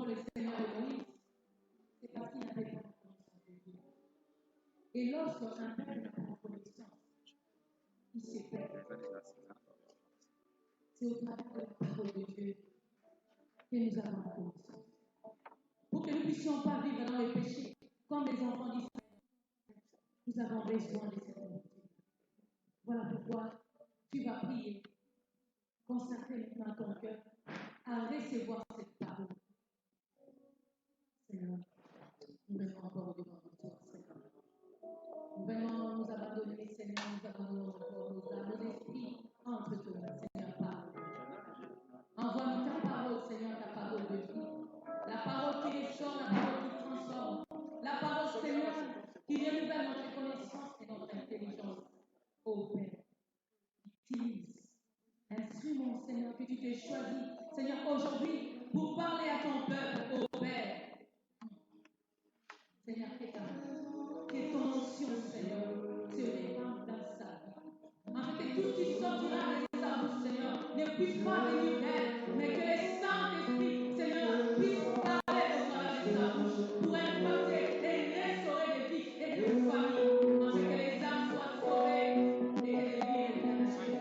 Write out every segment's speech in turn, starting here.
contre le Seigneur de Moïse, c'est parce qu'il n'avait pas la connaissance de Dieu. Et lorsqu'un peuple n'a pas la connaissance, il se perd. C'est au travers de la parole de Dieu que nous avons la connaissance. Pour que nous ne puissions pas vivre dans le péché, comme les enfants d'Israël, nous avons besoin de cette vérité. Voilà pourquoi tu vas prier, consacrer maintenant ton cœur à recevoir cette parole. Seigneur, nous venons encore devant toi, Seigneur. Nous venons nous abandonner, Seigneur, nous abandonnons encore nos âmes, nos esprits entre toi, Seigneur, parle. Envoie-nous ta parole, Seigneur, ta parole de vie. La parole qui restaure, la parole qui transforme. La parole, Seigneur, qui renouvelle notre connaissance et notre intelligence. Ô Père, utilise, instrument, Seigneur, que tu t'es choisi, Seigneur, aujourd'hui, pour parler à ton peuple, ô Père. Seigneur, que ton onction, Seigneur, se répande dans sa vie. Afin que tout ce qui sortira de sa bouche, Seigneur, ne puisse pas venir d'elle, mais que le Saint-Esprit, Seigneur, puisse parler au travers de sa bouche pour impacter et restaurer des vies et des familles, afin que les âmes soient sauvées et que les vies éternelles.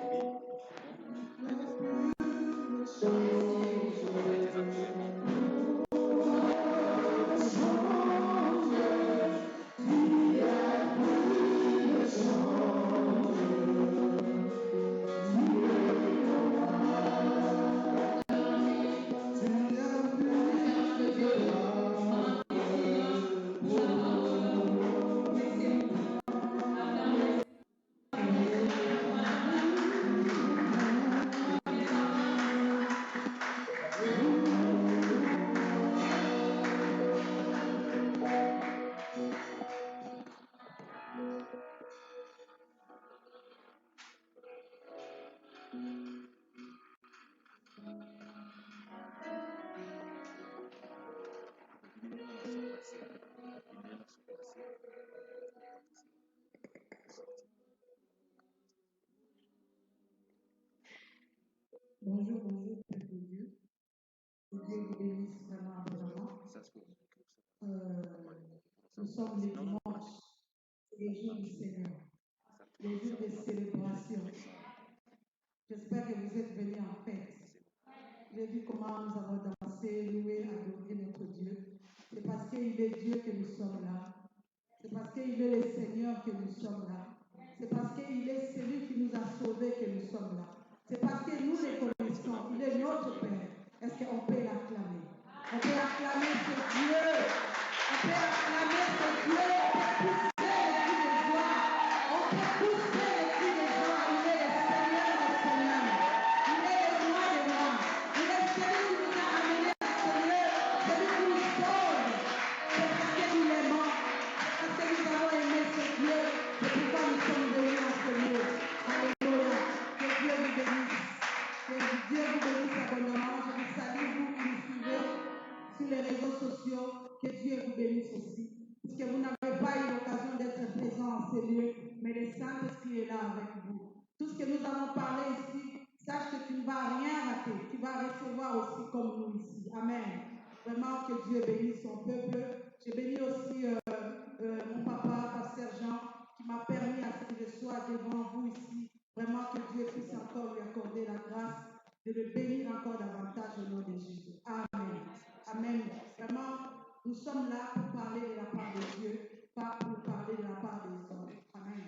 Bonjour, peuple de Dieu. Que Dieu vous bénisse vraiment, vraiment. Nous sommes les dimanches, les jours du Seigneur, les jours de célébration. J'espère que vous êtes venus en fête. J'ai vu comment nous avons dansé, loué, adoré notre Dieu. C'est parce qu'il est Dieu que nous sommes là. C'est parce qu'il est le Seigneur que nous sommes là. C'est parce qu'il est celui qui nous a sauvés que nous sommes là. C'est parce que nous les connaissons. Il est notre Père. Est-ce qu'on peut l'acclamer? On peut acclamer ce Dieu. On peut acclamer ce Dieu. On peut pousser les cris de joie. On peut pousser les cris de joie. Il est le Seigneur des Seigneurs. Il est le roi des rois. Il est celui qui nous a amenés à ce lieu. Celui qui nous sauve. C'est parce que nous l'aimons. Parce que nous avons aimé ce Dieu, c'est pourquoi nous sommes venus à ce lieu. Alléluia. Que Dieu vous bénisse. Que Dieu vous bénisse abondamment. Je vous salue, vous qui nous suivez sur les réseaux sociaux. Que Dieu vous bénisse aussi. Puisque vous n'avez pas eu l'occasion d'être présent en ce lieu, mais le Saint-Esprit est là avec vous. Tout ce que nous allons parler ici, sache que tu ne vas rien rater. Tu vas recevoir aussi comme nous ici. Amen. Vraiment que Dieu bénisse son peuple. Je bénis aussi mon papa, Pasteur Jean, qui m'a permis à ce que je sois devant vous ici. Vraiment que Dieu puisse encore lui accorder la grâce de le bénir encore davantage au nom de Jésus. Amen. Amen. Vraiment, nous sommes là pour parler de la part de Dieu, pas pour parler de la part des hommes. Amen.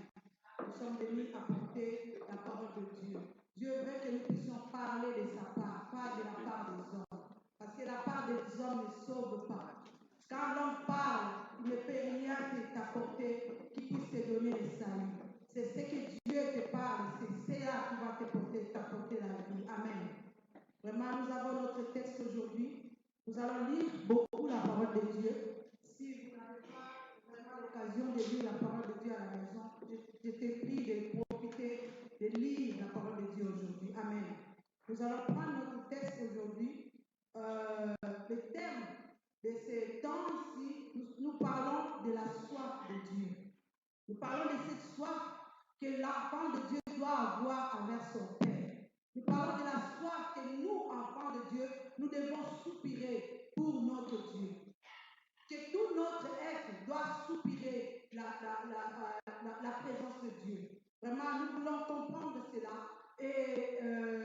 Nous sommes venus apporter la parole de Dieu. Dieu veut que nous puissions parler de sa part, pas de la part des hommes. Parce que la part des hommes ne sauve pas. Quand l'homme parle, il ne peut rien t'apporter qui puisse te donner le salut. C'est ce que Dieu te parle, c'est cela qui va t'apporter la vie. Amen. Vraiment, nous avons notre texte aujourd'hui. Nous allons lire beaucoup la parole de Dieu. Si vous n'avez pas vraiment l'occasion de lire la parole de Dieu à la maison, je te prie de profiter de lire la parole de Dieu aujourd'hui. Amen. Nous allons prendre notre texte aujourd'hui. Le thème de ce temps-ci, nous parlons de la soif de Dieu. Nous parlons de cette soif que l'enfant de Dieu doit avoir envers son Père. Nous parlons de la soif que nous, enfants de Dieu, nous devons soupirer pour notre devons comprendre cela et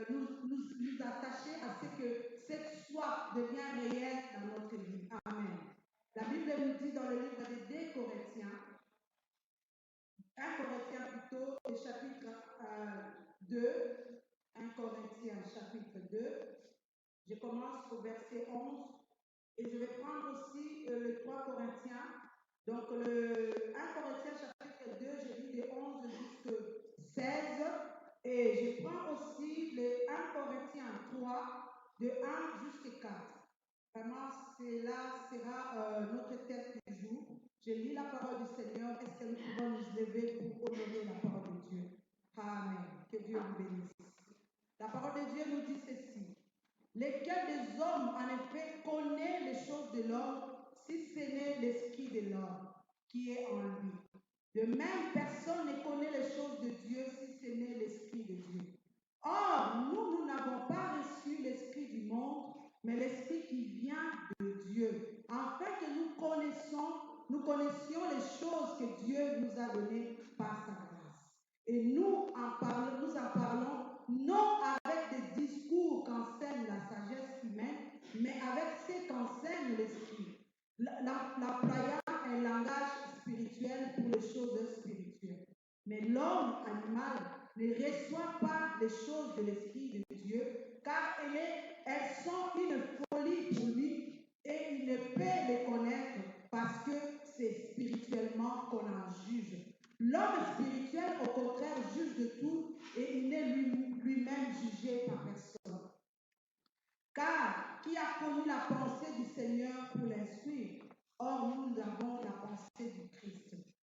nous attacher à ce que cette soif devient réelle dans notre vie. Amen. La Bible nous dit dans le livre de 2 Corinthiens, 1 Corinthiens plutôt, le chapitre 2, 1 Corinthiens chapitre 2, je commence au verset 11 et je vais prendre aussi le 3 Corinthiens. Donc le 1 Corinthiens chapitre 2, je lis de 11 jusqu'à 16 et je prends aussi le 1 Corinthiens 3 de 1 jusqu'à 4. Vraiment, cela sera notre texte du jour. Je lis la parole du Seigneur. Est-ce que nous pouvons nous lever pour honorer la parole de Dieu? Amen. Que Dieu vous bénisse. La parole de Dieu nous dit ceci. Lesquels des hommes, en effet, connaît les choses de l'homme, si ce n'est l'esprit de l'homme qui est en lui. De même, personne ne connaît les choses de Dieu si ce n'est l'esprit de Dieu. Or, nous n'avons pas reçu l'esprit du monde, mais l'esprit qui vient de Dieu, afin que nous connaissions les choses que Dieu nous a données par sa grâce. Et nous en parlons non avec des discours qu'enseigne la sagesse humaine, mais avec ce qu'enseigne l'esprit. L'employant un langage spirituel pour les choses spirituelles. Mais l'homme animal ne reçoit pas les choses de l'esprit de Dieu, car elles sont une folie pour lui et il ne peut les connaître parce que c'est spirituellement qu'on en juge. L'homme spirituel, au contraire, juge de tout et il n'est lui-même jugé par personne. Car qui a connu la pensée du Seigneur pour l'instruire? Or, nous avons la pensée du Christ.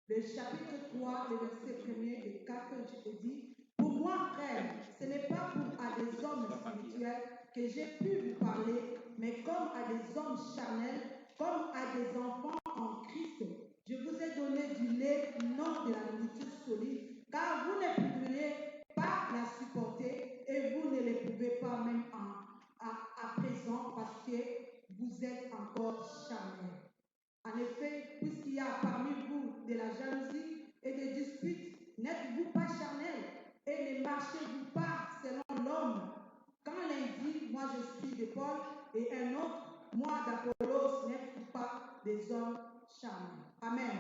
Le chapitre 3, le verset 1er et 4, je te dis, pour moi, frère, ce n'est pas à des hommes spirituels que j'ai pu vous parler, mais comme à des hommes charnels, comme à des enfants en Christ. Je vous ai donné du lait, non de la nourriture solide, car vous ne pourriez pas la supporter et vous ne l'éprouvez pas même à présent parce que vous êtes encore charnels. En effet, puisqu'il y a parmi vous de la jalousie et des disputes, n'êtes-vous pas charnels et ne marchez-vous pas selon l'homme? Quand l'un dit, moi je suis de Paul, et un autre, moi d'Apollos, n'êtes-vous pas des hommes charnels? Amen.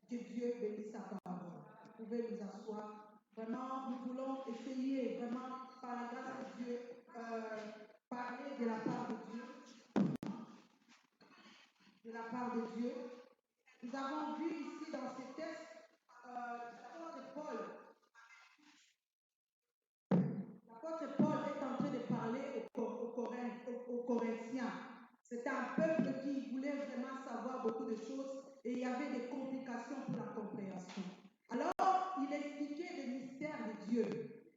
Que Dieu bénisse sa parole. Vous pouvez nous asseoir. Vraiment, nous voulons essayer, vraiment, par la grâce de Dieu, parler de la part de Dieu. De la part de Dieu. Nous avons vu ici dans ce texte l'apôtre Paul est en train de parler aux Corinthiens. C'était un peuple qui voulait vraiment savoir beaucoup de choses et il y avait des complications pour la compréhension. Alors, il expliquait les mystères de Dieu.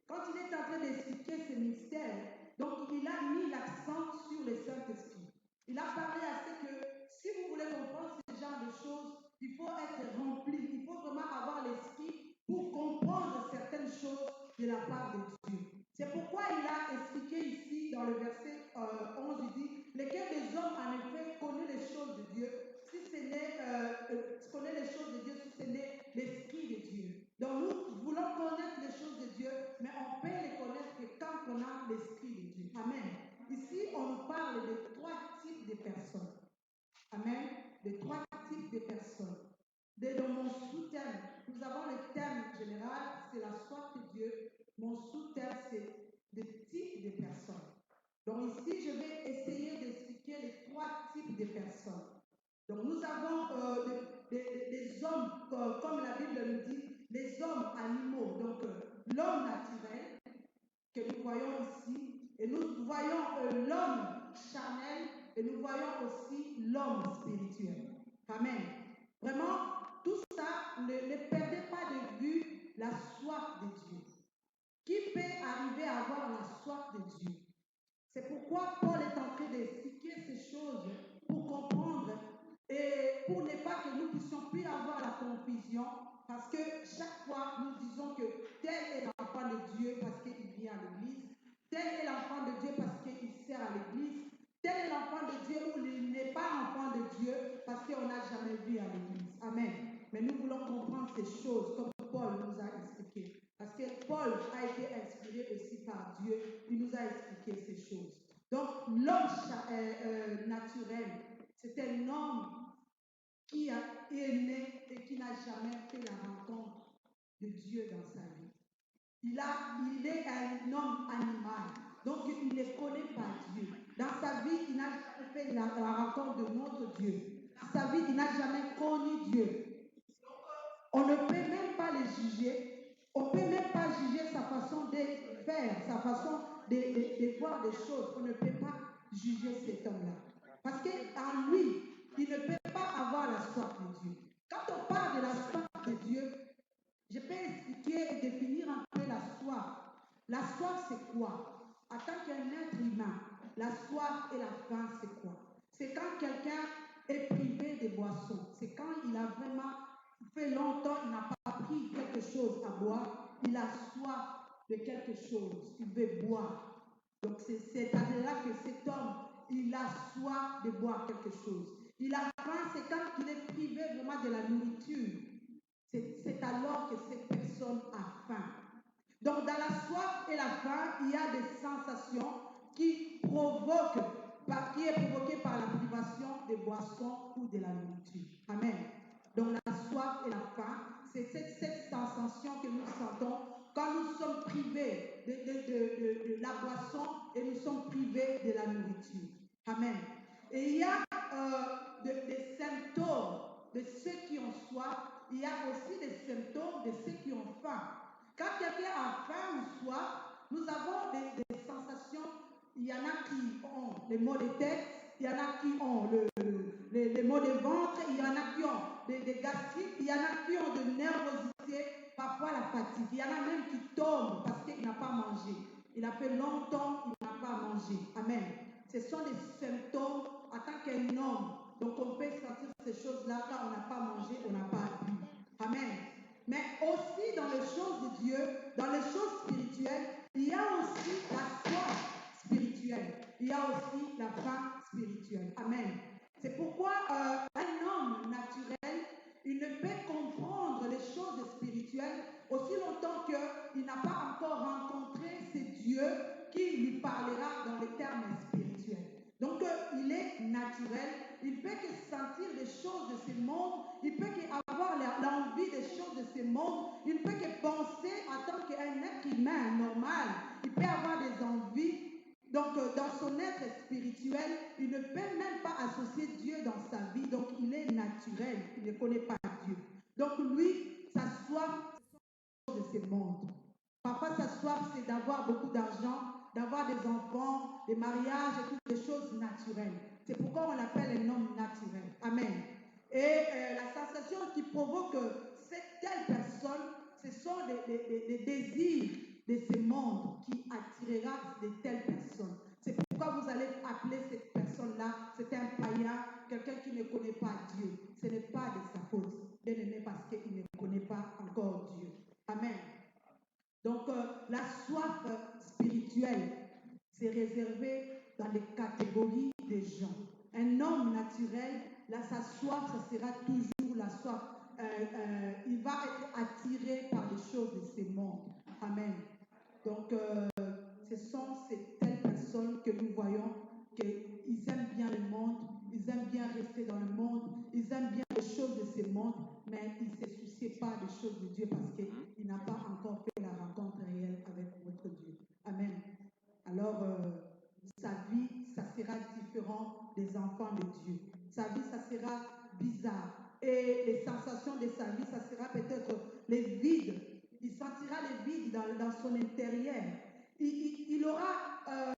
Quand il est en train d'expliquer ces mystères, donc il a mis l'accent sur le Saint-Esprit. Il a parlé à ce que si vous voulez comprendre ce genre de choses, il faut être rempli, il faut vraiment avoir l'esprit pour comprendre certaines choses de la part de Dieu. C'est pourquoi il a expliqué ici dans le verset 11, il dit, lesquels des hommes en effet connaissent les choses de Dieu, si ce n'est connaît les choses de Dieu, si ce n'est l'esprit de Dieu. Donc nous voulons connaître les choses de Dieu, mais on peut les connaître que quand on a l'esprit de Dieu. Amen. Ici, on nous parle de 3 types de personnes. Amen. De 3 types de personnes. Dans mon sous-thème, nous avons le thème général, c'est la soif de Dieu. Mon sous-thème, c'est des types de personnes. Donc ici, je vais essayer d'expliquer les 3 types de personnes. Donc nous avons des hommes, comme la Bible nous dit, les hommes animaux. Donc l'homme naturel, que nous voyons ici, et nous voyons l'homme charnel, et nous voyons aussi l'homme spirituel. Amen. Vraiment, tout ça, ne perdez pas de vue la soif de Dieu. Qui peut arriver à avoir la soif de Dieu? C'est pourquoi Paul est en train d'expliquer ces choses pour comprendre et pour ne pas que nous puissions plus avoir la confusion, parce que chaque fois nous disons que tel est l'enfant de Dieu parce qu'il vient à l'église, tel est l'enfant de Dieu parce qu'il sert à l'église, tel est l'enfant de Dieu ou il n'est pas enfant de Dieu parce qu'on n'a jamais vu à l'église. Amen. Mais nous voulons comprendre ces choses comme Paul nous a expliqué. Parce que Paul C'est un homme qui est né et qui n'a jamais fait la rencontre de Dieu dans sa vie. Il est un homme animal, donc il ne connaît pas Dieu. Dans sa vie, il n'a jamais fait la rencontre de notre Dieu. Dans sa vie, il n'a jamais connu Dieu. On ne peut même pas le juger. On ne peut même pas juger sa façon de faire, sa façon de voir des choses. On ne peut pas juger cet homme-là. Parce qu'en lui, il ne peut pas avoir la soif de Dieu. Quand on parle de la soif de Dieu, je peux expliquer et définir un peu la soif. La soif, c'est quoi? En tant qu'un être humain, la soif et la faim, c'est quoi? C'est quand quelqu'un est privé de boissons. C'est quand il a vraiment fait longtemps, il n'a pas pris quelque chose à boire. Il a soif de quelque chose. Il veut boire. Donc c'est à là que cet homme, il a soif de boire quelque chose. Il a faim, c'est quand il est privé vraiment de la nourriture. C'est alors que cette personne a faim. Donc, dans la soif et la faim, il y a des sensations qui est provoquée par la privation des boissons ou de la nourriture. Amen. Donc, la soif et la faim, c'est cette sensation que nous sentons quand nous sommes privés de la boisson et nous sommes privés de la nourriture. Amen. Et il y a des symptômes de ceux qui ont soif, il y a aussi des symptômes de ceux qui ont faim. Quand quelqu'un a faim ou soif, nous avons des sensations. Il y en a qui ont les maux de tête, il y en a qui ont les maux de ventre, il y en a qui ont des gastrites, il y en a qui ont de nervosité, parfois la fatigue. Il y en a même qui tombent parce qu'il n'a pas mangé. Il a fait longtemps, il n'a pas mangé. Amen. Ce sont des symptômes en tant qu'un homme. Donc on peut sentir ces choses-là quand on n'a pas mangé, on n'a pas bu. Amen. Mais aussi dans les choses de Dieu, dans les choses spirituelles, il y a aussi la soif spirituelle. Il y a aussi la faim spirituelle. Amen. C'est pourquoi un homme naturel, il ne peut comprendre les choses spirituelles aussi longtemps qu'il n'a pas encore rencontré ce Dieu qui lui parlera dans les termes spirituels. Donc, il est naturel, il peut que sentir des choses de ce monde, il peut avoir l'envie des choses de ce monde, il peut que penser en tant qu'un être humain normal, il peut avoir des envies. Donc, dans son être spirituel, il ne peut même pas associer Dieu dans sa vie, donc il est naturel, il ne connaît pas Dieu. Donc, lui, sa soif, de ce monde. Parfois, sa soif, c'est d'avoir beaucoup d'argent, d'avoir des enfants, des mariages et toutes les choses naturelles. C'est pourquoi on l'appelle un homme naturel. Amen. Et la sensation qui provoque cette telle personne, ce sont des désirs de ce monde qui attirera de telles personnes. C'est pourquoi vous allez appeler cette personne-là, c'est un païen, quelqu'un qui ne connaît pas Dieu. Ce n'est pas de sa faute, bien aimé, parce qu'il ne connaît pas encore Dieu. Amen. Donc, la soif spirituelle, c'est réservé dans les catégories des gens. Un homme naturel, là, sa soif, ça sera toujours la soif. Il va être attiré par les choses de ce monde. Amen. Donc, ce sont ces telles personnes que nous voyons qu'ils aiment bien le monde, ils aiment bien rester dans le monde, ils aiment bien les choses de ce monde, mais ils ne se soucient pas des choses de Dieu parce qu'il n'a pas encore fait la rencontre réelle avec votre Dieu. Amen. Alors, sa vie, ça sera différent des enfants de Dieu. Sa vie, ça sera bizarre. Et les sensations de sa vie, ça sera peut-être les vides. Il sentira les vides dans son intérieur. Il aura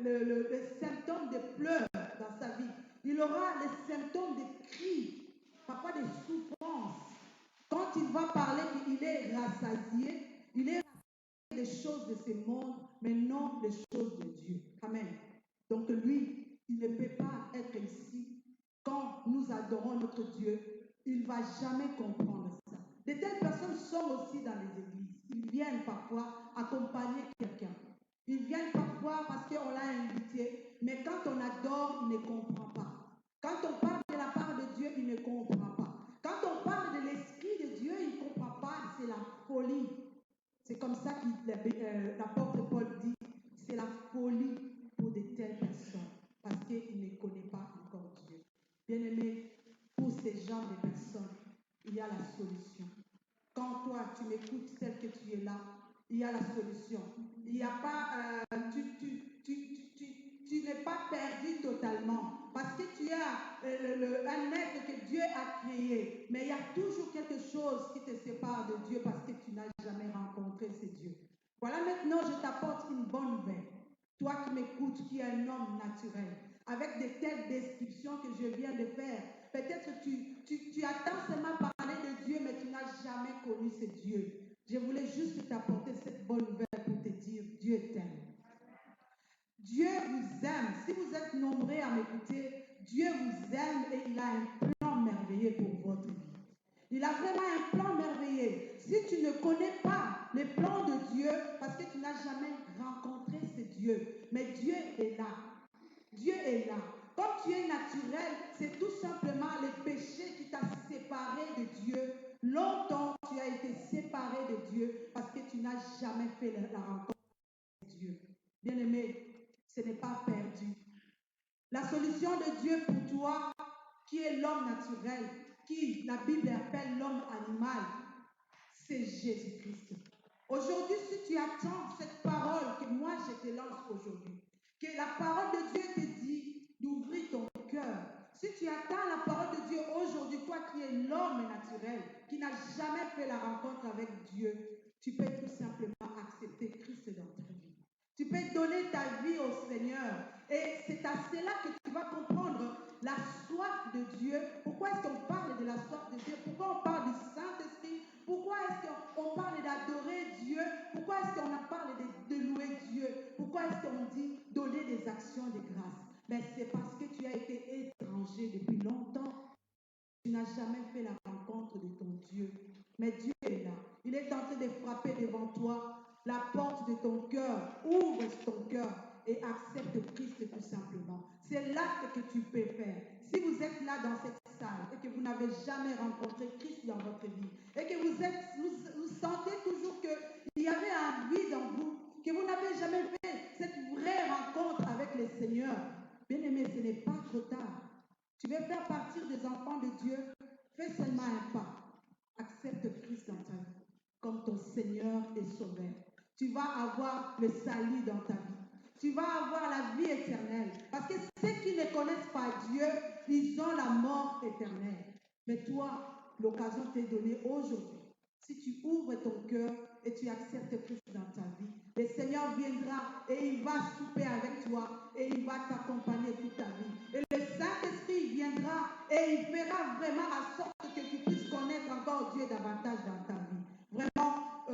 le symptôme de pleurs dans sa vie. Il aura les symptômes de cris, parfois des souffrances. Quand il va parler qu'il est rassasié, il est des choses de ce monde, mais non des choses de Dieu. Amen. Donc lui, il ne peut pas être ici. Quand nous adorons notre Dieu, il ne va jamais comprendre ça. De telles personnes sont aussi dans les églises. Ils viennent parfois accompagner quelqu'un. Ils viennent parfois parce qu'on l'a invité, mais quand on adore, il ne comprend pas. Quand on parle de la part de Dieu, il ne comprend pas. Quand on parle de l'Esprit de Dieu, il ne comprend pas. C'est la folie. C'est comme ça que l'apôtre Paul dit, c'est la folie pour de telles personnes, parce qu'il ne connaît pas encore Dieu. Bien-aimé, pour ces genres de personnes, il y a la solution. Quand toi, tu m'écoutes tel que tu es là, il y a la solution. Il n'y a pas, tu n'es pas perdu totalement parce que tu as un être que Dieu a créé. Mais il y a toujours quelque chose qui te sépare de Dieu parce que tu n'as jamais rencontré ce Dieu. Voilà, maintenant, je t'apporte une bonne nouvelle. Toi qui m'écoutes, qui es un homme naturel, avec de telles descriptions que je viens de faire, peut-être tu attends seulement parler de Dieu, mais tu n'as jamais connu ce Dieu. Je voulais juste t'apporter cette bonne nouvelle pour te dire, Dieu t'aime. Dieu vous aime. Si vous êtes nombreux à m'écouter, Dieu vous aime et il a un plan merveilleux pour votre vie. Il a vraiment un plan merveilleux. Si tu ne connais pas les plans de Dieu, parce que tu n'as jamais rencontré ce Dieu, mais Dieu est là. Dieu est là. Comme tu es naturel, c'est tout simplement le péché qui t'a séparé de Dieu. Longtemps, tu as été séparé de Dieu parce que tu n'as jamais fait la rencontre de Dieu. Bien-aimé, ce n'est pas perdu. La solution de Dieu pour toi, qui est l'homme naturel, qui la Bible appelle l'homme animal, c'est Jésus-Christ. Aujourd'hui, si tu attends cette parole que moi je te lance aujourd'hui, que la parole de Dieu te dit d'ouvrir ton cœur. Si tu attends la parole de Dieu aujourd'hui, toi qui es l'homme naturel, qui n'a jamais fait la rencontre avec Dieu, tu peux tout simplement accepter Christ dans ta vie. Tu peux donner ta vie au Seigneur. Et c'est à cela que tu vas comprendre la soif de Dieu. Pourquoi est-ce qu'on parle de la soif de Dieu? Pourquoi on parle du Saint-Esprit? Pourquoi est-ce qu'on parle d'adorer Dieu? Pourquoi est-ce qu'on a parlé de louer Dieu? Pourquoi est-ce qu'on dit donner des actions de grâce? Mais c'est parce que tu as été étranger depuis longtemps. Tu n'as jamais fait la rencontre de ton Dieu. Mais Dieu est là. Il est en train de frapper devant toi la porte de ton cœur. Ouvre ton cœur et accepte Christ tout simplement. C'est l'acte que tu peux faire. Si vous êtes là dans cette salle et que vous n'avez jamais rencontré Christ dans votre vie et que vous sentez toujours qu'il y avait un vide en vous, que vous n'avez jamais fait cette vraie rencontre avec le Seigneur, bien aimé, ce n'est pas trop tard. Tu veux faire partir des enfants de Dieu, fais seulement un pas. Accepte Christ dans ta vie comme ton Seigneur et Sauveur. Tu vas avoir le salut dans ta vie. Tu vas avoir la vie éternelle. Parce que ceux qui ne connaissent pas Dieu, ils ont la mort éternelle. Mais toi, l'occasion t'est donnée aujourd'hui. Si tu ouvres ton cœur et tu acceptes Christ dans ta vie, le Seigneur viendra et il va souper avec toi et il va t'accompagner toute ta vie. Et le Saint-Esprit viendra et il fera vraiment en sorte que tu puisses connaître encore Dieu davantage dans ta vie. Vraiment,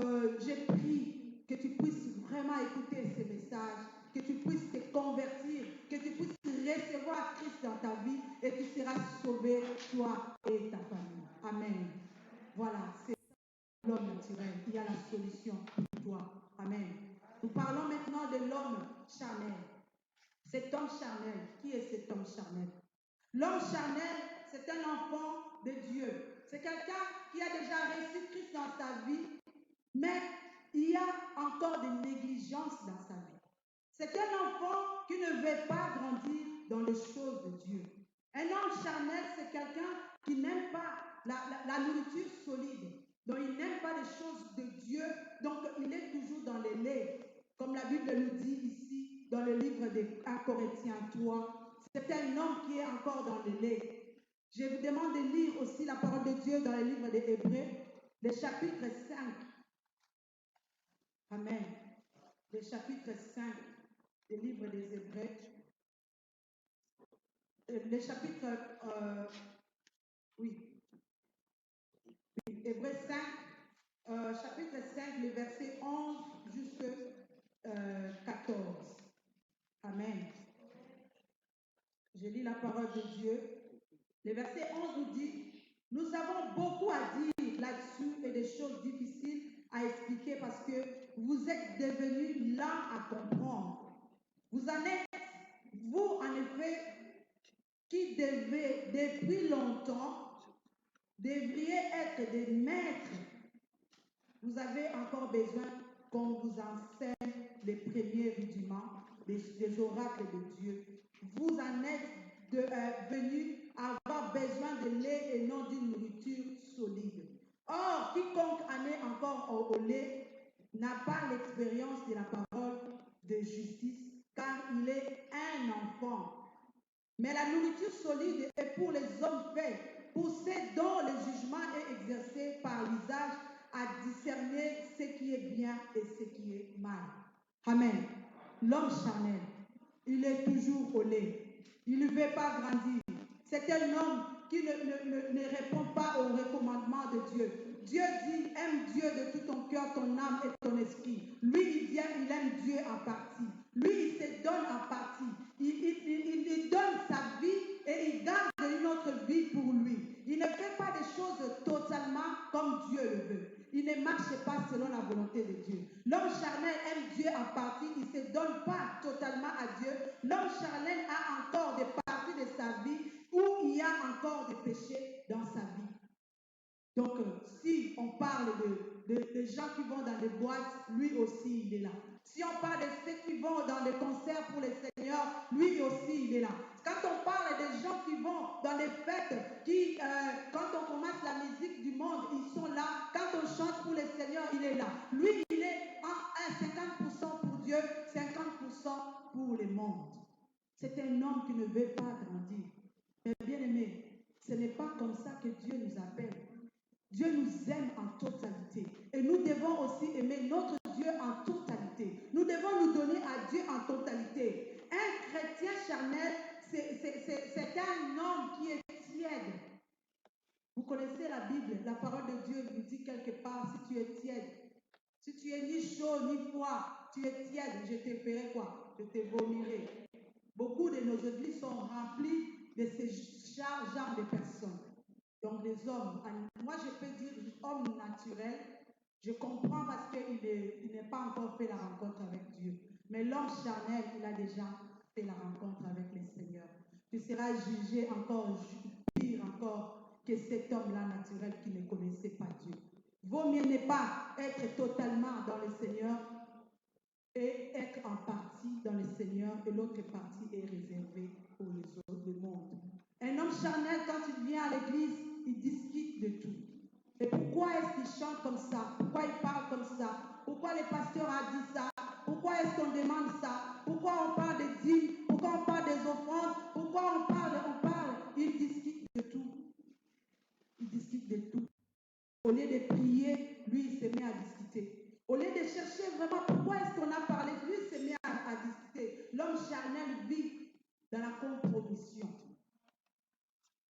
j'ai prie que tu puisses vraiment écouter ces messages, que tu puisses te convertir, que tu puisses recevoir Christ dans ta vie et tu seras sauvé, toi et ta famille. Amen. Voilà, c'est l'homme naturel. Il y a la solution pour toi. Amen. Nous parlons maintenant de l'homme charnel. Cet homme charnel, qui est cet homme charnel? L'homme charnel, c'est un enfant de Dieu. C'est quelqu'un qui a déjà reçu Christ dans sa vie, mais il y a encore des négligences dans sa vie. C'est un enfant qui ne veut pas grandir dans les choses de Dieu. Un homme charnel, c'est quelqu'un qui n'aime pas la nourriture solide. Donc, il n'aime pas les choses de Dieu. Donc, il est toujours dans les laits. Comme la Bible nous dit ici, dans le livre de 1 Corinthiens 3, c'est un homme qui est encore dans les laits. Je vous demande de lire aussi la parole de Dieu dans le livre des Hébreux, le chapitre 5. Amen. Le chapitre 5 du livre des Hébreux. Le chapitre, oui, Hébreux 5, chapitre 5, le verset 11 jusqu'à 14. Amen. Je lis la parole de Dieu. Le verset 11 nous dit, nous avons beaucoup à dire là-dessus et des choses difficiles à expliquer parce que vous êtes devenus lents à comprendre. Vous en êtes, vous en effet, qui devez depuis longtemps, devriez être des maîtres. Vous avez encore besoin qu'on vous enseigne les premiers rudiments des oracles de Dieu. Vous en êtes venus avoir de la parole de justice, car il est un enfant. Mais la nourriture solide est pour les hommes faits, pour ceux dont le jugement est exercé par l'usage à discerner ce qui est bien et ce qui est mal. Amen. L'homme charnel, il est toujours au lait. Il ne veut pas grandir. C'est un homme qui ne répond pas aux recommandements de Dieu. Dieu dit, aime Dieu de tout ton cœur, ton âme et ton esprit. Lui, il aime Dieu en partie. Lui, il se donne en partie. Il donne sa vie et il garde une autre vie pour lui. Il ne fait pas des choses totalement comme Dieu le veut. Il ne marche pas selon la volonté de Dieu. L'homme charnel aime Dieu en partie. Il ne se donne pas totalement à Dieu. L'homme charnel a encore des parties de sa vie où il y a encore des péchés dans sa vie. Donc, si on parle de gens qui vont dans des boîtes, lui aussi, il est là. Si on parle de ceux qui vont dans des concerts pour les seigneurs, lui aussi, il est là. Quand on parle des gens qui vont dans des fêtes, quand on commence la musique du monde, ils sont là. Quand on chante pour les seigneurs, il est là. Lui, il est à 50% pour Dieu, 50% pour le monde. C'est un homme qui ne veut pas grandir. Mais bien aimé, ce n'est pas comme ça que Dieu nous appelle. Dieu nous aime en totalité. Et nous devons aussi aimer notre Dieu en totalité. Nous devons nous donner à Dieu en totalité. Un chrétien charnel, c'est un homme qui est tiède. Vous connaissez la Bible, la parole de Dieu nous dit quelque part, si tu es tiède, si tu es ni chaud ni froid, tu es tiède, je te ferai quoi? Je te vomirai. Beaucoup de nos églises sont remplies de ces genres de personnes. Donc les hommes, moi je peux dire homme naturel, je comprends parce qu'il n'est pas encore fait la rencontre avec Dieu. Mais l'homme charnel, il a déjà fait la rencontre avec le Seigneur. Tu seras jugé encore pire encore que cet homme-là naturel qui ne connaissait pas Dieu. Vaut mieux ne pas être totalement dans le Seigneur et être en partie dans le Seigneur et l'autre partie est réservée pour les autres, le monde. Un homme charnel, quand il vient à l'église, il discute de tout. Et pourquoi est-ce qu'il chante comme ça? Pourquoi il parle comme ça? Pourquoi le pasteur a dit ça? Pourquoi est-ce qu'on demande ça? Pourquoi on parle des dîmes? Pourquoi on parle des offrandes? Pourquoi on parle? Il discute de tout. Il discute de tout. Au lieu de prier, lui, il se met à discuter. Au lieu de chercher vraiment pourquoi est-ce qu'on a parlé, lui, il se met à discuter. L'homme charnel vit dans la compromission.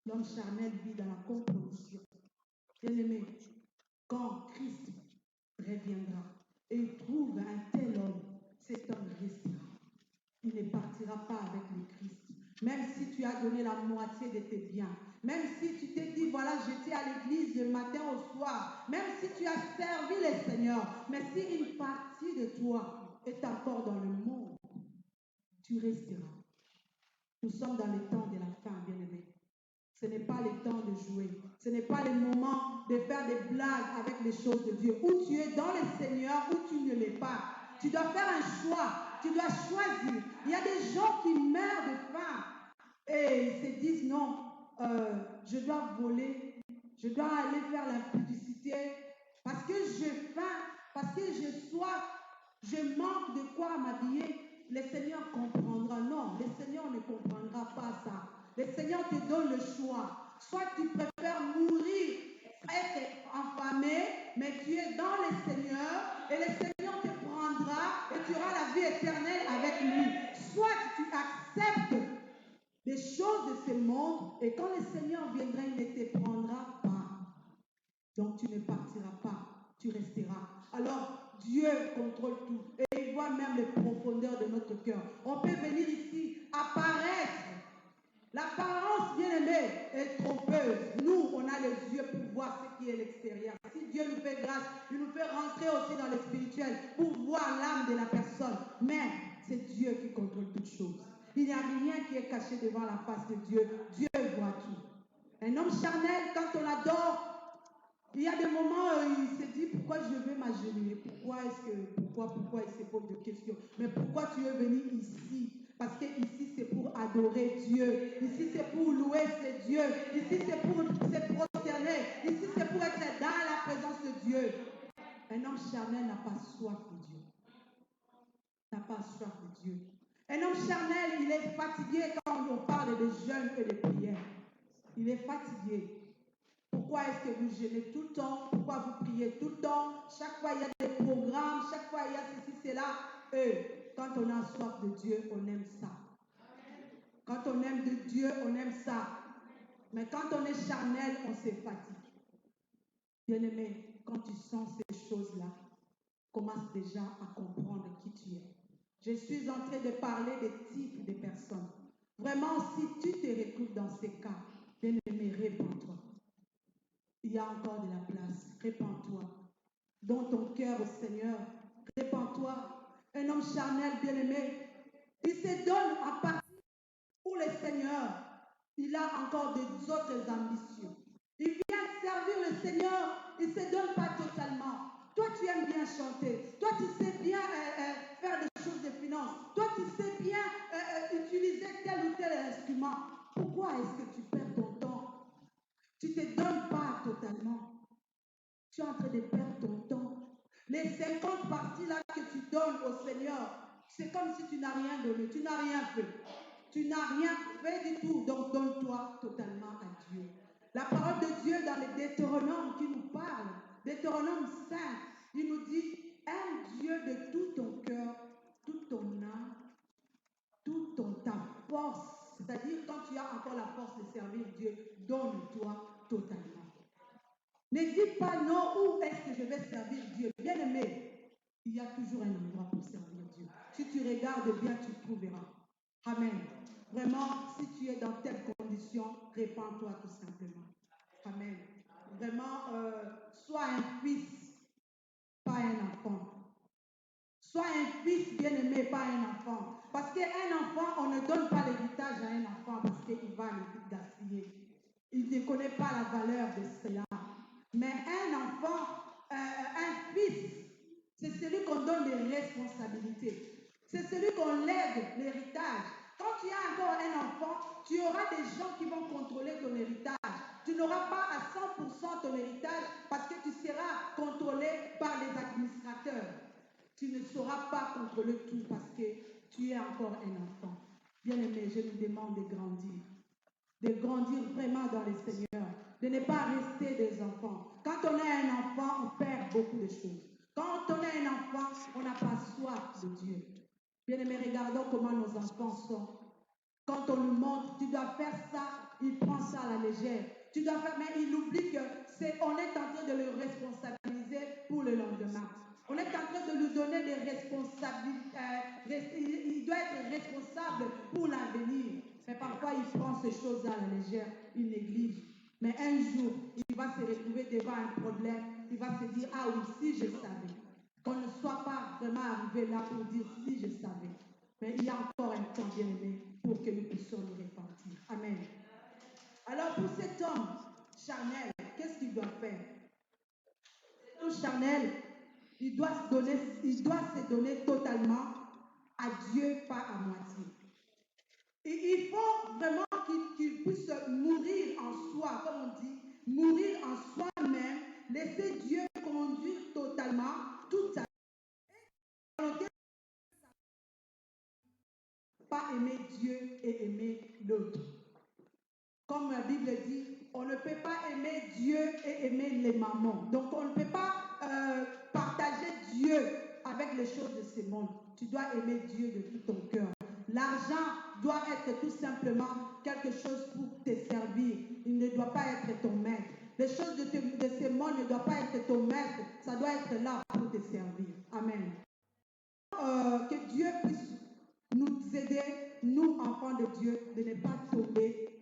L'homme charnel vit dans la compromission. Bien-aimé, quand Christ reviendra et il trouve un tel homme, cet homme restera. Il ne partira pas avec le Christ. Même si tu as donné la moitié de tes biens, même si tu t'es dit, voilà, j'étais à l'église le matin au soir, même si tu as servi le Seigneur, mais si une partie de toi est encore dans le monde, tu resteras. Nous sommes dans le temps de la fin, bien-aimé. Ce n'est pas le temps de jouer. Ce n'est pas le moment de faire des blagues avec les choses de Dieu. Ou tu es dans le Seigneur, ou tu ne l'es pas. Tu dois faire un choix. Tu dois choisir. Il y a des gens qui meurent de faim. Et ils se disent, non, je dois voler. Je dois aller faire la publicité. Parce que j'ai faim. Parce que j'ai soif. Je manque de quoi m'habiller. Le Seigneur comprendra. Non, le Seigneur ne comprendra pas ça. Le Seigneur te donne le choix. Soit tu préfères mourir, être affamé, mais tu es dans le Seigneur et le Seigneur te prendra et tu auras la vie éternelle avec lui. Soit tu acceptes des choses de ce monde et quand le Seigneur viendra, il ne te prendra pas. Donc tu ne partiras pas, tu resteras. Alors Dieu contrôle tout et il voit même les profondeurs de notre cœur. On peut venir ici apparaître. L'apparence, bien-aimée, est trompeuse. Nous, on a les yeux pour voir ce qui est l'extérieur. Si Dieu nous fait grâce, il nous fait rentrer aussi dans le spirituel pour voir l'âme de la personne. Mais c'est Dieu qui contrôle toutes choses. Il n'y a rien qui est caché devant la face de Dieu. Dieu voit tout. Un homme charnel, quand on adore, il y a des moments où il se dit pourquoi je vais m'agenouiller, pourquoi il se pose des questions. Mais pourquoi tu es venu ici? Parce que ici c'est pour adorer Dieu, ici c'est pour louer ce Dieu, ici c'est pour se prosterner, ici c'est pour être dans la présence de Dieu. Un homme charnel n'a pas soif de Dieu. pas soif de Dieu. Un homme charnel, il est fatigué quand on parle de jeûne et de prière. Il est fatigué. Pourquoi est-ce que vous jeûnez tout le temps? Pourquoi vous priez tout le temps? Chaque fois, il y a des programmes. Chaque fois, il y a ceci, cela. Quand on a soif de Dieu, on aime ça. Quand on aime de Dieu, on aime ça. Mais quand on est charnel, on se fatigue. Bien-aimé, quand tu sens ces choses-là, commence déjà à comprendre qui tu es. Je suis en train de parler des types de personnes. Vraiment, si tu te retrouves dans ces cas, bien-aimé, répands-toi. Il y a encore de la place. Répands-toi. Donne ton cœur au Seigneur. Répands-toi. Un homme charnel, bien-aimé, il se donne en partie pour le Seigneur. Il a encore d'autres ambitions. Il vient servir le Seigneur. Il ne se donne pas totalement. Toi, tu aimes bien chanter. Toi, tu sais bien faire des choses de finance. Toi, tu sais bien utiliser tel ou tel instrument. Pourquoi est-ce que tu perds ton temps? Tu ne te donnes pas totalement. Tu es en train de perdre ton temps. Les 50 parties là que tu donnes au Seigneur, c'est comme si tu n'as rien donné. Tu n'as rien fait. Tu n'as rien fait du tout. Donc, donne-toi totalement à Dieu. La parole de Dieu dans le Deutéronome qui nous parle, Deutéronome 5, il nous dit, aime Dieu de tout ton cœur, toute ton âme, toute ta force. C'est-à-dire, quand tu as encore la force de servir Dieu, donne-toi totalement. Ne dis pas non, où est-ce que je vais servir Dieu? Bien-aimé, il y a toujours un endroit pour servir Dieu. Si tu regardes bien, tu trouveras. Amen. Vraiment, si tu es dans telle condition, répands-toi tout simplement. Amen. Vraiment, sois un fils, pas un enfant. Sois un fils bien-aimé, pas un enfant. Parce qu'un enfant, on ne donne pas l'héritage à un enfant parce qu'il va le gaspiller. Il ne connaît pas la valeur de cela. Mais un enfant, un fils, c'est celui qu'on donne les responsabilités. C'est celui qu'on lègue l'héritage. Quand tu as encore un enfant, tu auras des gens qui vont contrôler ton héritage. Tu n'auras pas à 100% ton héritage parce que tu seras contrôlé par les administrateurs. Tu ne sauras pas contrôler tout parce que tu es encore un enfant. Bien-aimé, je nous demande de grandir vraiment dans le Seigneur, de ne pas rester des enfants. Quand on est un enfant, on perd beaucoup de choses. Quand on est un enfant, on n'a pas soif de Dieu. Bien-aimé, regardons comment nos enfants sont. Quand on lui montre, tu dois faire ça, il prend ça à la légère. Tu dois faire, mais il oublie que on est en train de le responsabiliser pour le lendemain. On est en train de lui donner des responsabilités. Il doit être responsable pour l'avenir. Mais parfois, il prend ces choses-là à la légère, il néglige. Mais un jour, il va se retrouver devant un problème. Il va se dire, ah oui, si je savais. Qu'on ne soit pas vraiment arrivé là pour dire, si je savais. Mais il y a encore un temps bien aimé pour que nous puissions nous repentir. Amen. Alors pour cet homme charnel, qu'est-ce qu'il doit faire? Cet homme charnel, il doit se donner totalement à Dieu, pas à moitié. Et il faut vraiment qu'il puisse mourir en soi, comme on dit, mourir en soi-même, laisser Dieu conduire totalement toute sa volonté. Pas aimer Dieu et aimer l'autre. Comme la Bible dit, on ne peut pas aimer Dieu et aimer les mamans. Donc on ne peut pas partager Dieu avec les choses de ce monde. Tu dois aimer Dieu de tout ton cœur. L'argent doit être tout simplement quelque chose pour te servir. Il ne doit pas être ton maître. Les choses de ce monde ne doivent pas être ton maître. Ça doit être là pour te servir. Amen. Que Dieu puisse nous aider, nous, enfants de Dieu, de ne pas tomber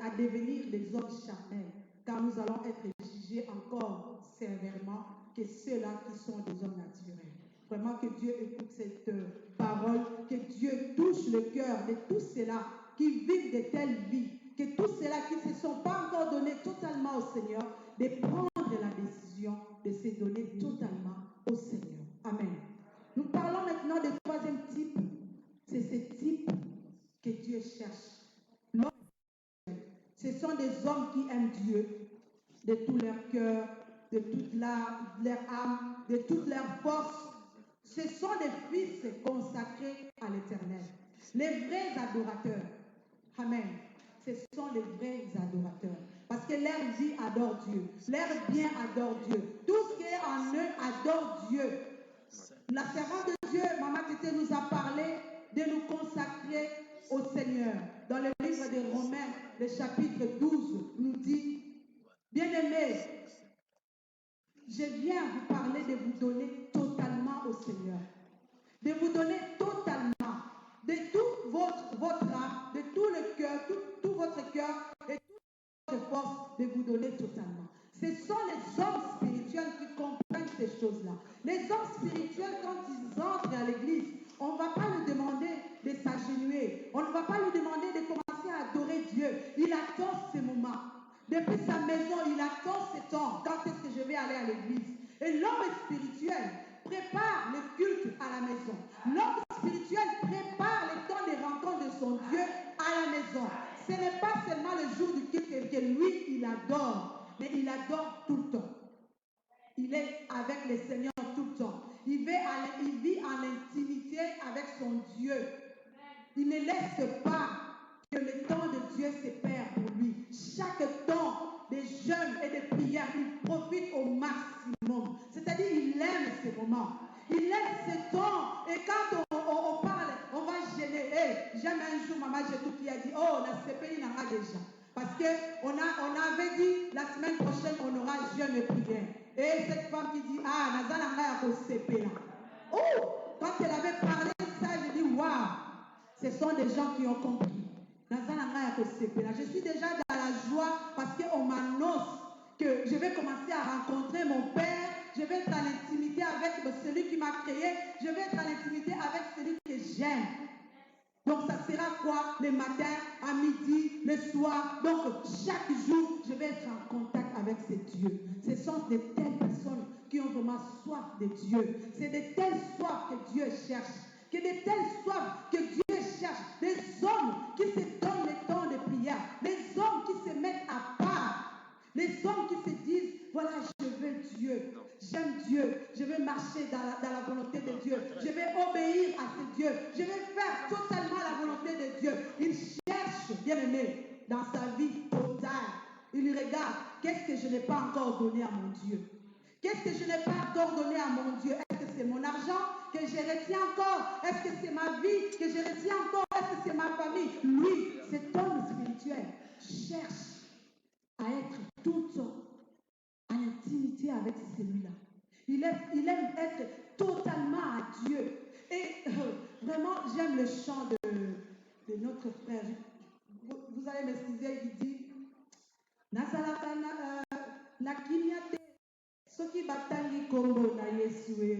à devenir des hommes charnels, car nous allons être jugés encore sévèrement que ceux-là qui sont des hommes naturels. Vraiment que Dieu écoute cette parole, que Dieu touche le cœur de tous ceux-là qui vivent de telles vies, que tous ceux-là qui ne se sont pas encore donnés totalement au Seigneur, de prendre la décision de se donner totalement au Seigneur. Amen. Nous parlons maintenant du troisième type. C'est ce type que Dieu cherche. Ce sont des hommes qui aiment Dieu de tout leur cœur, de toute leur âme, de toute leur force. Ce sont des fils consacrés à l'Éternel. Les vrais adorateurs. Amen. Ce sont les vrais adorateurs. Parce que leur vie adore Dieu. Leur bien adore Dieu. Tout ce qui est en eux adore Dieu. La servante de Dieu, Maman Tété, nous a parlé de nous consacrer au Seigneur. Dans le livre de Romains, le chapitre 12, nous dit, bien-aimés, je viens vous parler de vous donner totalement au Seigneur. De vous donner totalement, de tout votre âme, de tout le cœur, tout votre cœur et toute votre force, de vous donner totalement. Ce sont les hommes spirituels qui comprennent ces choses-là. Les hommes spirituels, quand ils entrent à l'église, on ne va pas lui demander de s'agenouiller. On ne va pas lui demander de commencer à adorer Dieu. Il attend ce moment. Depuis sa maison, il attend ce temps. Quand est-ce que je vais aller à l'église? Et l'homme spirituel prépare le culte à la maison. L'homme spirituel prépare le temps de rencontre de son Dieu à la maison. Ce n'est pas seulement le jour du culte que lui, il adore, mais il adore tout le temps. Il est avec le Seigneur tout le temps. Il vit en intimité avec son Dieu. Il ne laisse pas que le temps de Dieu se perd pour lui. Chaque temps de jeûne et de prière, il profite au maximum. C'est-à-dire, il aime ces moments. Il aime ce temps. Et quand on parle, on va gêner. Hey, j'aime un jour, Maman Jetou qui a dit, oh, la CPI n'en a déjà. Parce qu'on avait dit, la semaine prochaine, on aura jeûne et prière. Et cette femme qui dit, ah, Nazalanga a CP là. Oh, quand elle avait parlé de ça, j'ai dit, waouh, ce sont des gens qui ont compris. Je suis déjà dans la joie parce qu'on m'annonce que je vais commencer à rencontrer mon Père. Je vais être en intimité avec celui qui m'a créé. Je vais être en intimité avec celui que j'aime. Donc ça sera quoi? Le matin, à midi, le soir. Donc chaque jour, je vais être en contact avec ces dieux. Ce sont de telles personnes qui ont vraiment soif de Dieu. C'est de telles soifs que Dieu cherche. Que de telles soifs que Dieu cherche. Des hommes qui se donnent le temps de prière. Des hommes qui se mettent à part. Les hommes qui se disent, voilà, je veux Dieu, j'aime Dieu, je veux marcher dans la volonté de Dieu, je vais obéir à ce Dieu, je vais faire totalement la volonté de Dieu. Il cherche, bien aimé, dans sa vie totale. Il regarde, qu'est-ce que je n'ai pas encore donné à mon Dieu? Qu'est-ce que je n'ai pas encore donné à mon Dieu? Est-ce que c'est mon argent que je retiens encore? Est-ce que c'est ma vie que je retiens encore? Est-ce que c'est ma famille? Lui, cet homme spirituel, cherche à être tout le temps en intimité avec celui-là. Il aime être totalement à Dieu. Et vraiment, j'aime le chant de notre frère. Vous allez m'excuser, il dit Nazalaka na kinyate soki batangi kombo na Yesue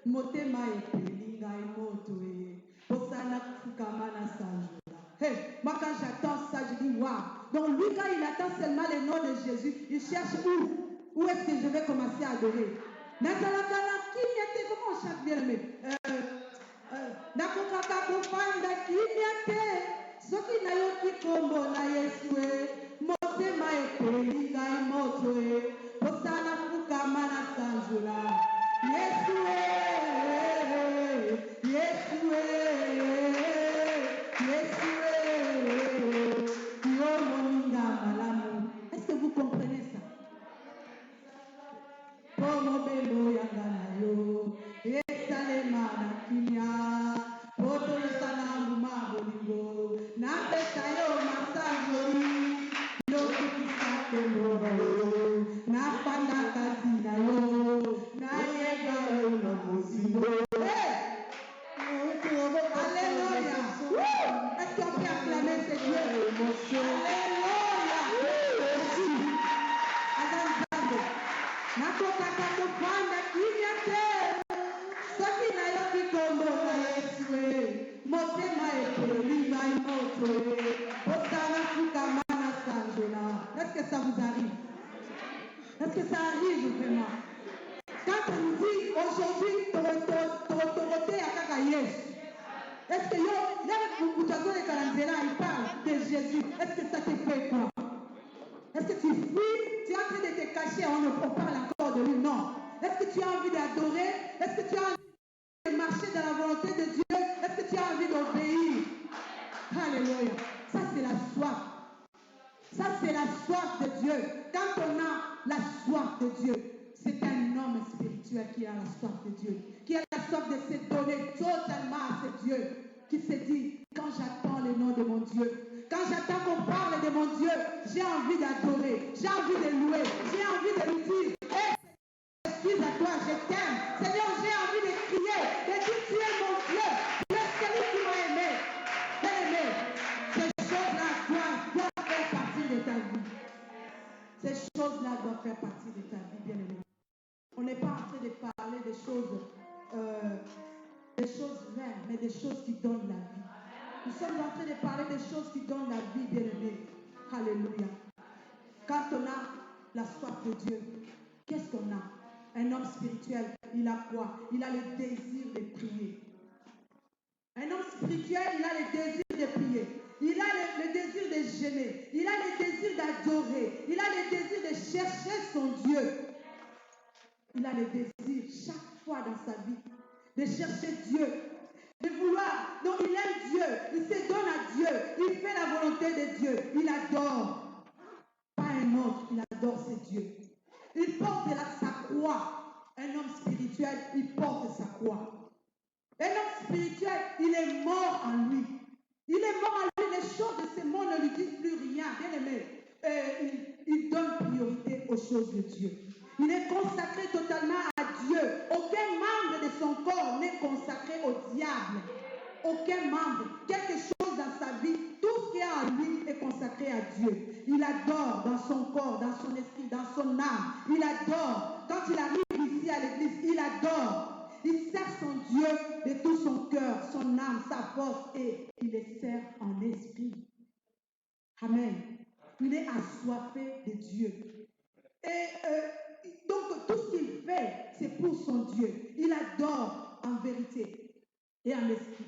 motema epelinga emotoe osana fukama na sanjola. Hey, moi quand j'attends ça, je dis waouh. Donc lui, quand il attend seulement le nom de Jésus, il cherche où est-ce que je vais commencer à adorer? Nazalaka na kinyate, comment on chante bien aimé? Nakokaka kofanda kinyate soki nayoki kombo na Yesue motema epelinga emotoe osana fukama na sanjola. Yesue, Yesue, Yesue, yo moninga malamu. Est-ce que vous comprenez ça? Como belo yangana yo, esalema na kinya, poto sana nguma bolingo, na pesa yo masajori, yo kukisa kemoro, na panda kazi na yo, na yega yo na mozindo. Alléluia. Est-ce qu'on peut acclamer ce Dieu? Alléluia. Azamzambe. Nakokaka kofanda kinyate soki nayoki kombo na Yesue motema epelinga emotoe osala fukama na sanjola. Est-ce que ça vous arrive? Est-ce que ça arrive vraiment? Quand on nous dit aujourd'hui toroté à kaka Yesu, est-ce que il parle de Jésus? Est-ce que ça te fait quoi? Est-ce que tu fuis? Tu es en train de te cacher, on parle encore de lui? Non. Est-ce que tu as envie d'adorer? Est-ce que tu as envie de marches dans la volonté de Dieu, est-ce que tu as envie d'obéir? Alléluia. Ça, c'est la soif. Ça, c'est la soif de Dieu. Quand on a la soif de Dieu, c'est un homme spirituel qui a la soif de Dieu, qui a la soif de se donner totalement à ce Dieu, qui se dit, quand j'attends le nom de mon Dieu, quand j'attends qu'on parle de mon Dieu, j'ai envie d'adorer, j'ai envie de louer, j'ai envie de lui dire, hey, je suis à toi, je t'aime. Seigneur, j'ai envie de crier, de dire, tu es mon Dieu, tu es celui qui m'a aimé. Bien-aimé, ces choses-là doivent faire partie de ta vie. Ces choses-là doivent faire partie de ta vie, bien-aimé. On n'est pas en train de parler des choses vaines, mais des choses qui donnent la vie. Nous sommes en train de parler des choses qui donnent la vie, bien-aimé. Alléluia. Quand on a la soif de Dieu, qu'est-ce qu'on a? Un homme spirituel, il a quoi? Il a le désir de prier. Un homme spirituel, il a le désir de prier. Il a le désir de jeûner. Il a le désir d'adorer. Il a le désir de chercher son Dieu. Il a le désir chaque fois dans sa vie de chercher Dieu, de vouloir. Donc il aime Dieu, il se donne à Dieu, il fait la volonté de Dieu, il adore. Pas un autre, il adore ce Dieu. Il porte sa croix. Un homme spirituel, il porte sa croix. Un homme spirituel, il est mort en lui. Il est mort en lui. Les choses de ce monde ne lui disent plus rien. Bien aimé, il donne priorité aux choses de Dieu. Il est consacré totalement à Dieu. Aucun membre de son corps n'est consacré au diable. Aucun membre. Quelque chose dans sa vie, tout ce qui est en lui est consacré à Dieu. Il adore dans son corps, dans son esprit, dans son âme. Il adore. Quand il arrive ici à l'église, il adore. Il sert son Dieu de tout son cœur, son âme, sa force, et il le sert en esprit. Amen. Il est assoiffé de Dieu. Et donc, tout ce qu'il fait, c'est pour son Dieu. Il adore en vérité et en esprit.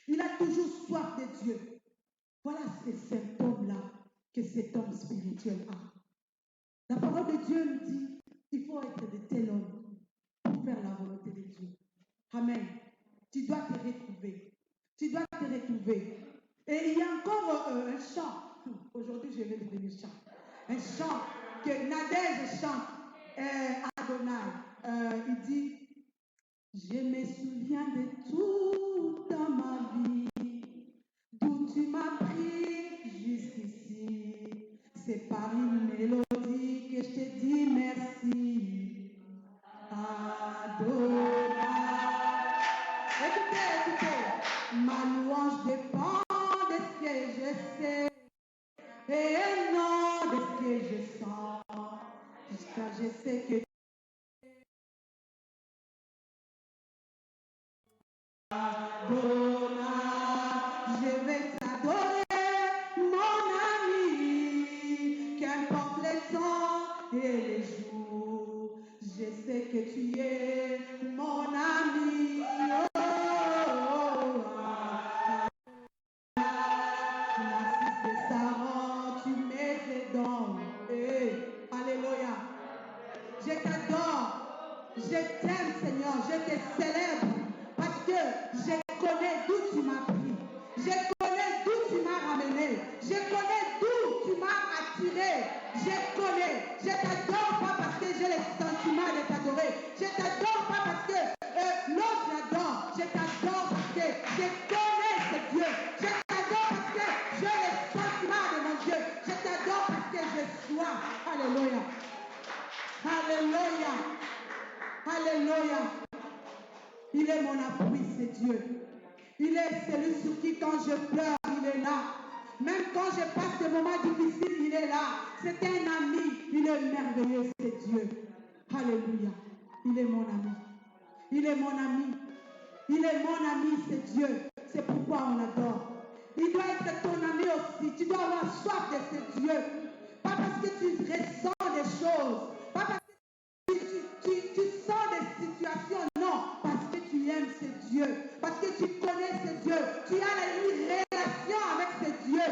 Il a toujours soif de Dieu. Voilà ces symptômes-là que cet homme spirituel a. La parole de Dieu nous dit, il faut être de tel homme pour faire la volonté de Dieu. Amen. Tu dois te retrouver. Tu dois te retrouver. Et il y a encore un chant. Aujourd'hui, je vais devenir chant. Un chant que Nadège chante. Adonai. Il dit, je me souviens de tout dans ma vie, d'où tu m'as pris jusqu'ici. C'est par une mélodie que je te dis merci. Adonai. Écoutez. Ma louange dépend de ce que je sais et non de ce que je sens. Jusqu'à je sais que Adonai, je vais t'adorer, mon ami, qu'importe les temps et les jours, je sais que tu es mon ami. Narcisse de Saron, tu me donnes. Alléluia. Je t'adore, je t'aime Seigneur, je te célèbre parce que je connais d'où tu m'as pris, je connais d'où tu m'as ramené, je connais d'où tu m'as attiré, je t'adore pas parce que j'ai le sentiment de t'adorer, je t'adore pas parce que l'autre l'adore, je t'adore parce que je connais ce Dieu, je t'adore parce que j'ai le sentiment de mon Dieu, je t'adore parce que je sois. Alléluia. Alléluia. Alléluia. Il est mon appui, c'est Dieu. Il est celui sur qui quand je pleure, il est là. Même quand je passe des moments difficiles, il est là. C'est un ami. Il est merveilleux, c'est Dieu. Alléluia. Il est mon ami. Il est mon ami. Il est mon ami, c'est Dieu. C'est pourquoi on l'adore. Il doit être ton ami aussi. Tu dois avoir soif de ce Dieu. Pas parce que tu ressens des choses. Pas parce que tu sens des situations. Non, parce que tu aimes ce Dieu. Parce que tu connais ce Dieu. Tu as une relation avec ce Dieu.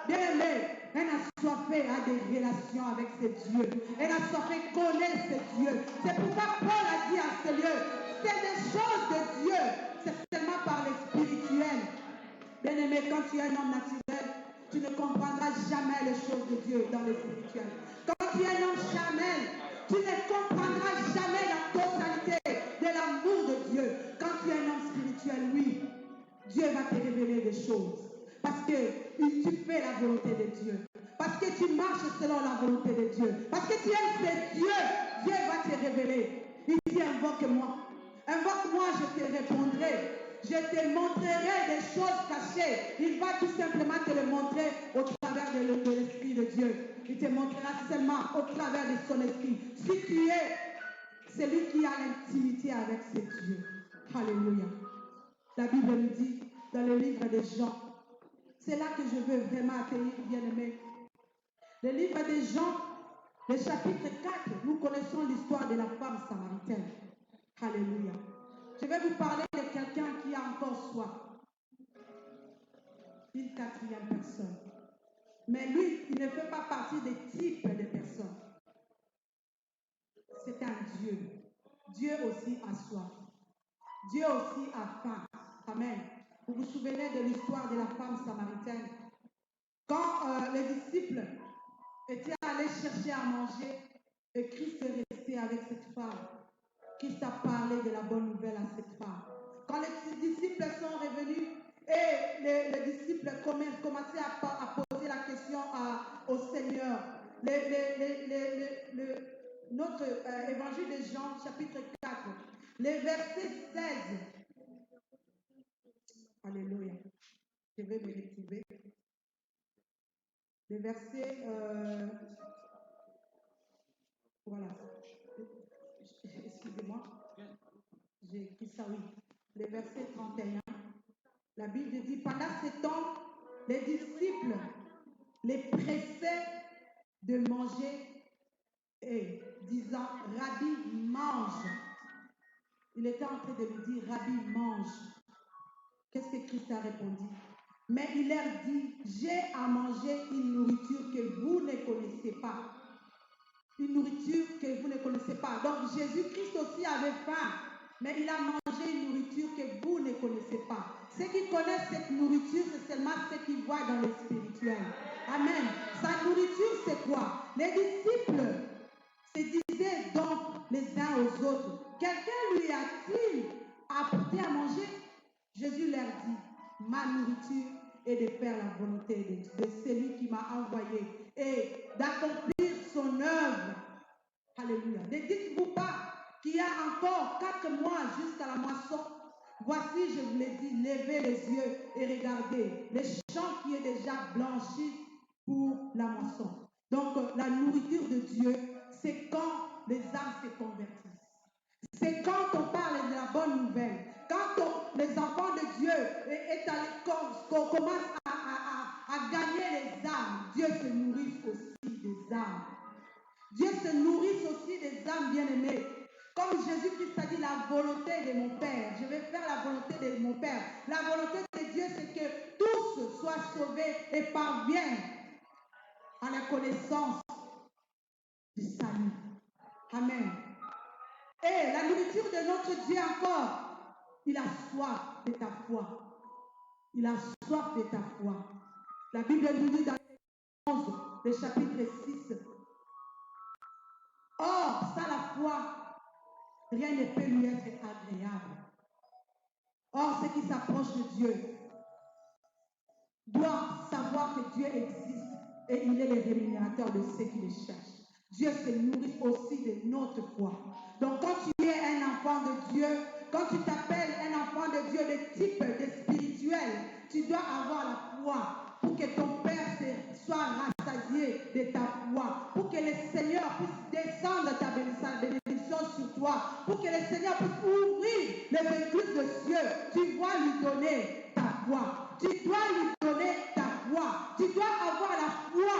Bien aimé, un assoiffé a des relations avec avec ses dieux. Elle a soif de connaître ses dieux. C'est pourquoi Paul a dit à ce lieu, c'est des choses de Dieu. C'est seulement par les spirituels. Bien-aimé, quand tu es un homme naturel, tu ne comprendras jamais les choses de Dieu dans le spirituel. Quand tu es un homme charnel, tu ne comprendras jamais la totalité de l'amour de Dieu. Quand tu es un homme spirituel, oui, Dieu va te révéler des choses. Parce que tu fais la volonté de Dieu. Parce que tu marches selon la volonté de Dieu. Parce que tu aimes ces dieux, Dieu va te révéler. Il dit, invoque-moi. Invoque-moi, je te répondrai. Je te montrerai des choses cachées. Il va tout simplement te le montrer au travers de l'Esprit de Dieu. Il te montrera seulement au travers de son esprit. Si tu es celui qui a l'intimité avec ses dieux. Alléluia. La Bible nous dit dans le livre de Jean, c'est là que je veux vraiment accueillir, bien-aimé. Le livre de Jean, le chapitre 4, nous connaissons l'histoire de la femme samaritaine. Alléluia. Je vais vous parler de quelqu'un qui a encore soif. Une quatrième personne. Mais lui, il ne fait pas partie des types de personnes. C'est un Dieu. Dieu aussi a soif. Dieu aussi a faim. Amen. Vous vous souvenez de l'histoire de la femme samaritaine? Quand les disciples étaient allés chercher à manger et Christ est resté avec cette femme. Christ a parlé de la bonne nouvelle à cette femme. Quand les disciples sont revenus et les disciples commençaient à poser la question au Seigneur, notre évangile de Jean, chapitre 4, les versets 16. Alléluia. Je vais me retrouver. Les versets, voilà. Excusez-moi. J'ai écrit ça, oui. Les versets 31. La Bible dit, pendant ce temps, les disciples les pressaient de manger et disant, Rabbi, mange. Il était en train de lui dire, Rabbi, mange. Qu'est-ce que Christ a répondu? Mais il leur dit, j'ai à manger une nourriture que vous ne connaissez pas. Une nourriture que vous ne connaissez pas. Donc Jésus-Christ aussi avait faim, mais il a mangé une nourriture que vous ne connaissez pas. Ceux qui connaissent cette nourriture, c'est seulement ceux qui voient dans le spirituel. Amen. Sa nourriture, c'est quoi? Les disciples se disaient donc les uns aux autres, quelqu'un lui a-t-il apporté à manger? Jésus leur dit, ma nourriture est de faire la volonté de celui qui m'a envoyé et d'accomplir son œuvre. Alléluia. Ne dites-vous pas qu'il y a encore 4 mois jusqu'à la moisson. Voici, je vous l'ai dit, levez les yeux et regardez le champ qui est déjà blanchi pour la moisson. Donc, la nourriture de Dieu, c'est quand les âmes se convertissent. C'est quand on parle de la bonne nouvelle. Quand les enfants de Dieu est à l'école, qu'on commence à gagner les âmes, Dieu se nourrit aussi des âmes. Dieu se nourrit aussi des âmes bien-aimées. Comme Jésus-Christ a dit, la volonté de mon Père. Je vais faire la volonté de mon Père. La volonté de Dieu, c'est que tous soient sauvés et parviennent à la connaissance du salut. Amen. Et la nourriture de notre Dieu encore, il a soif de ta foi. Il a soif de ta foi. La Bible nous dit dans le 11, le chapitre 6. Or, sans la foi, rien ne peut lui être agréable. Or, ceux qui s'approchent de Dieu doivent savoir que Dieu existe et il est le rémunérateur de ceux qui le cherchent. Dieu se nourrit aussi de notre foi. Donc, quand tu es un enfant de Dieu, quand tu t'appelles un enfant de Dieu de type de spirituel, tu dois avoir la foi pour que ton Père soit rassasié de ta foi, pour que le Seigneur puisse descendre ta bénédiction sur toi, pour que le Seigneur puisse ouvrir les écluses de cieux. Tu dois lui donner ta foi. Tu dois lui donner ta foi. Tu dois avoir la foi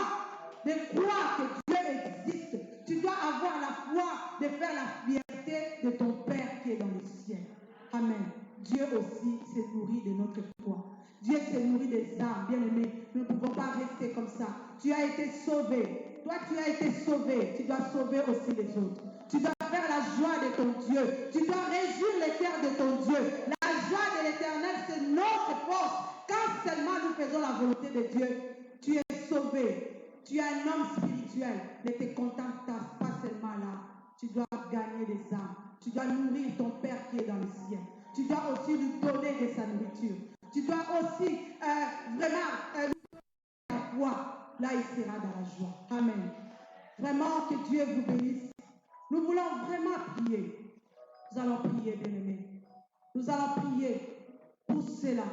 de croire que Dieu existe. Tu dois avoir la foi de faire la fierté de ton Père qui est dans le ciel. Amen. Dieu aussi se nourrit de notre foi. Dieu se nourrit des âmes, bien-aimés. Nous ne pouvons pas rester comme ça. Tu as été sauvé. Toi, tu as été sauvé. Tu dois sauver aussi les autres. Tu dois faire la joie de ton Dieu. Tu dois réjouir les cœurs de ton Dieu. La joie de l'Éternel, c'est notre force. Quand seulement nous faisons la volonté de Dieu, tu es sauvé. Tu es un homme spirituel. Ne te contente pas seulement là. Tu dois gagner des âmes. Tu dois nourrir ton Père qui est dans le ciel. Tu dois aussi lui donner de sa nourriture. Tu dois aussi vraiment la foi. Là, il sera dans la joie. Amen. Vraiment que Dieu vous bénisse. Nous voulons vraiment prier. Nous allons prier, bien-aimés. Nous allons prier pour ceux-là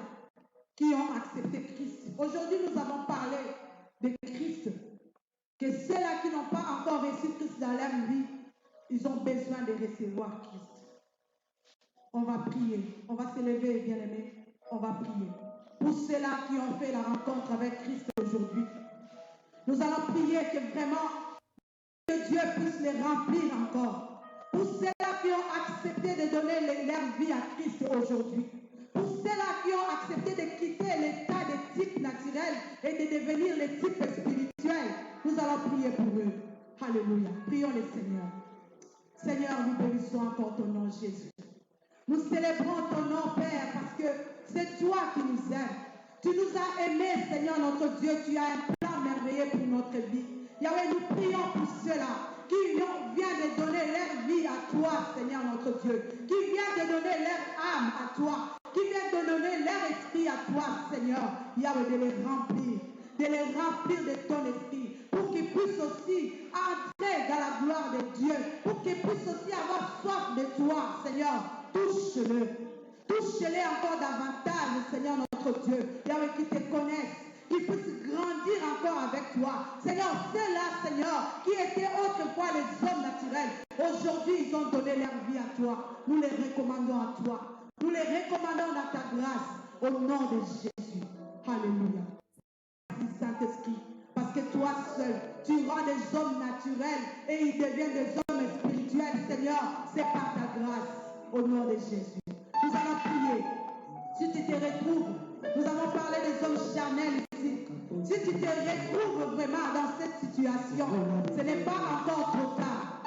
qui ont accepté Christ. Aujourd'hui, nous avons parlé de Christ. Que ceux-là qui n'ont pas encore reçu Christ dans leur vie, ils ont besoin de recevoir Christ. On va prier. On va se lever, bien-aimés. On va prier. Pour ceux-là qui ont fait la rencontre avec Christ aujourd'hui, nous allons prier que vraiment que Dieu puisse les remplir encore. Pour ceux-là qui ont accepté de donner leur vie à Christ aujourd'hui. Pour ceux-là qui ont accepté de quitter l'état de type naturel et de devenir les types spirituels, nous allons prier pour eux. Alléluia. Prions le Seigneur. Seigneur, nous bénissons encore ton nom, Jésus. Nous célébrons ton nom, Père, parce que c'est toi qui nous aimes. Tu nous as aimés, Seigneur notre Dieu. Tu as un plan merveilleux pour notre vie. Yahweh, nous prions pour ceux-là qui viennent de donner leur vie à toi, Seigneur notre Dieu. Qui viennent de donner leur âme à toi. Qui viennent de donner leur esprit à toi, Seigneur. Yahweh, de les remplir. De les remplir de ton esprit. Pour qu'ils puissent aussi entrer dans la gloire de Dieu. Pour qu'ils puissent aussi avoir soif de toi, Seigneur. Touche-le. Touche-les encore davantage, Seigneur notre Dieu. Yahweh, qui te connaissent. Qu'ils puissent grandir encore avec toi. Seigneur, ceux-là, Seigneur, qui étaient autrefois les hommes naturels, aujourd'hui, ils ont donné leur vie à toi. Nous les recommandons à toi. Nous les recommandons dans ta grâce. Au nom de Jésus. Alléluia. Merci, Saint-Esprit. Parce que toi seul, tu rends des hommes naturels et ils deviennent des hommes spirituels, Seigneur. C'est par ta grâce. Au nom de Jésus. Nous allons prier. Si tu te retrouves, nous avons parlé des hommes charnels ici. Si tu te retrouves vraiment dans cette situation, ce n'est pas encore trop tard.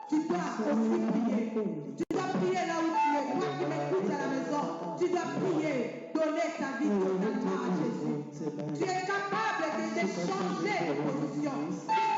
Tu dois aussi prier. Tu dois prier là où tu es. Toi qui m'écoutes à la maison, tu dois prier. Donner ta vie totalement à Jésus. Tu es capable de changer de position. Tu